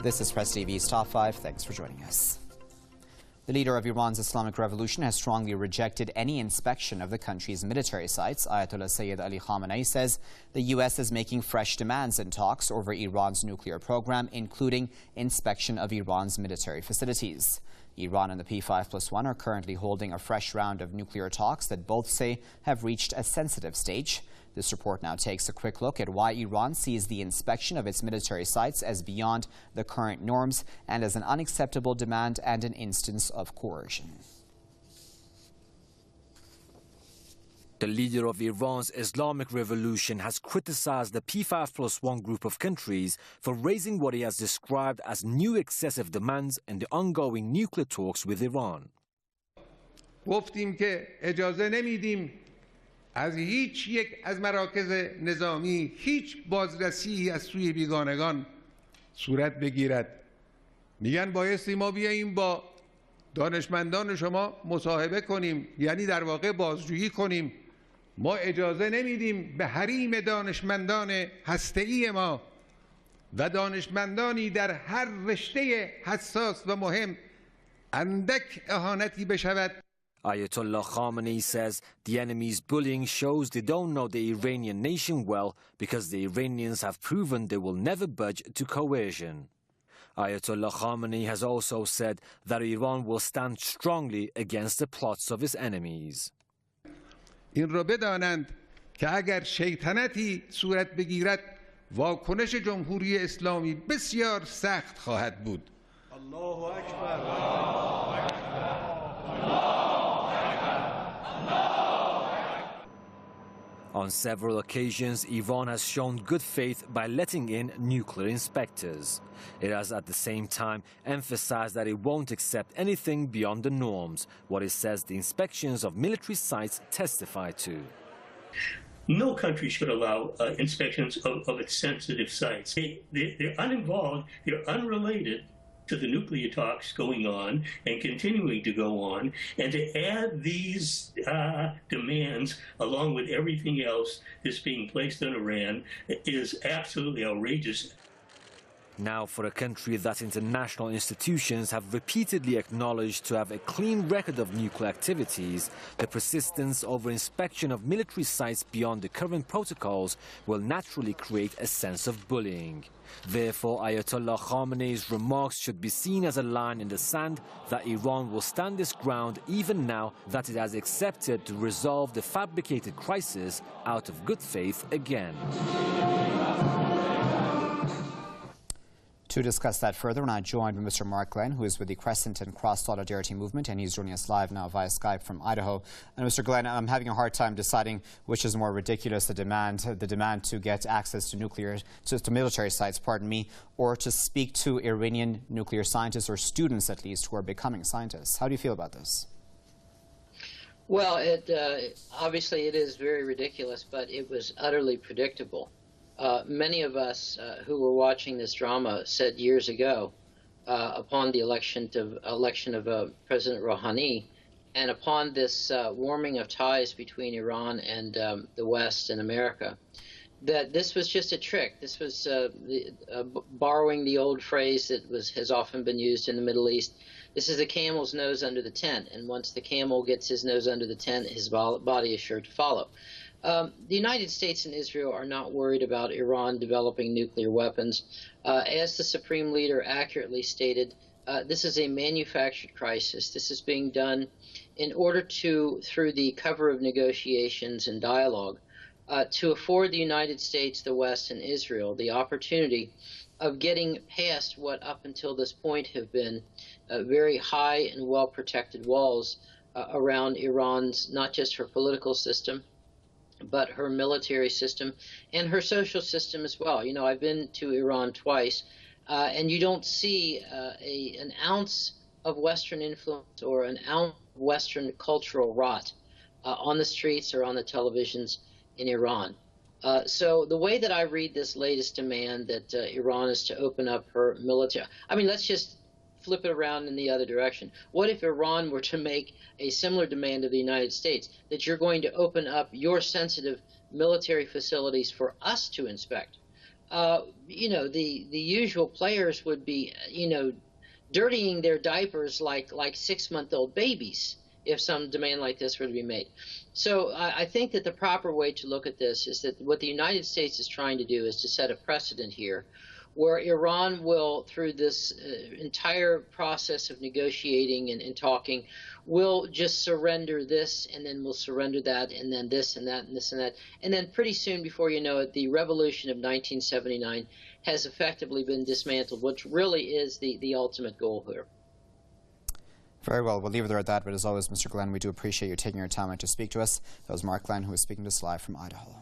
This is Press TV's Top 5. Thanks for joining us. The leader of Iran's Islamic Revolution has strongly rejected any inspection of the country's military sites. Ayatollah Sayyid Ali Khamenei says the U.S. is making fresh demands in talks over Iran's nuclear program, including inspection of Iran's military facilities. Iran and the P5+1 are currently holding a fresh round of nuclear talks that both say have reached a sensitive stage. This report now takes a quick look at why Iran sees the inspection of its military sites as beyond the current norms and as an unacceptable demand and an instance of coercion. The leader of Iran's Islamic Revolution has criticized the P5+1 group of countries for raising what he has described as new excessive demands in the ongoing nuclear talks with Iran. گفتیم که اجازه نمیدیم از هیچ یک از مراکز نظامی هیچ بازرسی از سوی بیگانگان صورت بگیرد. میگن بایستی ما بیاییم با دانشمندان شما مصاحبه کنیم، یعنی در واقع بازجویی کنیم. ما اجازه نمیدیم به حریم دانشمندان هسته‌ای ما و دانشمندانی در هر رشته حساس و مهم اندک اهانتی بشود. Ayatollah Khamenei says the enemy's bullying shows they don't know the Iranian nation well because the Iranians have proven they will never budge to coercion. Ayatollah Khamenei has also said that Iran will stand strongly against the plots of its enemies. این را بدانند که اگر شیطنتی صورت بگیرد واکنش جمهوری اسلامی بسیار سخت خواهد بود. الله اکبر. On several occasions, Iran has shown good faith by letting in nuclear inspectors. It has at the same time emphasized that it won't accept anything beyond the norms, what it says the inspections of military sites testify to. No country should allow inspections of its sensitive sites. They're uninvolved, they're unrelated to the nuclear talks going on and continuing to go on, and to add these demands along with everything else that's being placed on Iran is absolutely outrageous. Now, for a country that international institutions have repeatedly acknowledged to have a clean record of nuclear activities, the persistence over inspection of military sites beyond the current protocols will naturally create a sense of bullying. Therefore, Ayatollah Khamenei's remarks should be seen as a line in the sand that Iran will stand its ground even now that it has accepted to resolve the fabricated crisis out of good faith again. To discuss that further, we're now joined by Mr. Mark Glenn, who is with the Crescent and Cross Solidarity Movement, and he's joining us live now via Skype from Idaho. And Mr. Glenn, I'm having a hard time deciding which is more ridiculous, the demand to get access to military sites, or to speak to Iranian nuclear scientists, or students at least, who are becoming scientists. How do you feel about this? Well, obviously it is very ridiculous, but it was utterly predictable. Many of us who were watching this drama said years ago, upon the election of President Rouhani, and upon this warming of ties between Iran and the West and America, that this was just a trick. This was borrowing the old phrase that has often been used in the Middle East. This is the camel's nose under the tent, and once the camel gets his nose under the tent, his body is sure to follow. The United States and Israel are not worried about Iran developing nuclear weapons. As the Supreme Leader accurately stated, this is a manufactured crisis. This is being done in order to, through the cover of negotiations and dialogue, to afford the United States, the West, and Israel the opportunity of getting past what up until this point have been very high and well-protected walls around Iran's, not just her political system, but her military system and her social system as well. You know, I've been to Iran twice, and you don't see an ounce of Western influence or an ounce of Western cultural rot on the streets or on the televisions in Iran. So the way that I read this latest demand that Iran is to open up her military, I mean, let's just flip it around in the other direction. What if Iran were to make a similar demand of the United States, that you're going to open up your sensitive military facilities for us to inspect? you know, the usual players would be, you know, dirtying their diapers like 6-month-old babies if some demand like this were to be made. So I think that the proper way to look at this is that what the United States is trying to do is to set a precedent here where Iran will, through this entire process of negotiating and talking, will just surrender this, and then will surrender that, and then this and that and this and that. And then pretty soon, before you know it, the revolution of 1979 has effectively been dismantled, which really is the ultimate goal here. Very well. We'll leave it there at that. But as always, Mr. Glenn, we do appreciate you taking your time out to speak to us. That was Mark Glenn, who was speaking to us live from Idaho.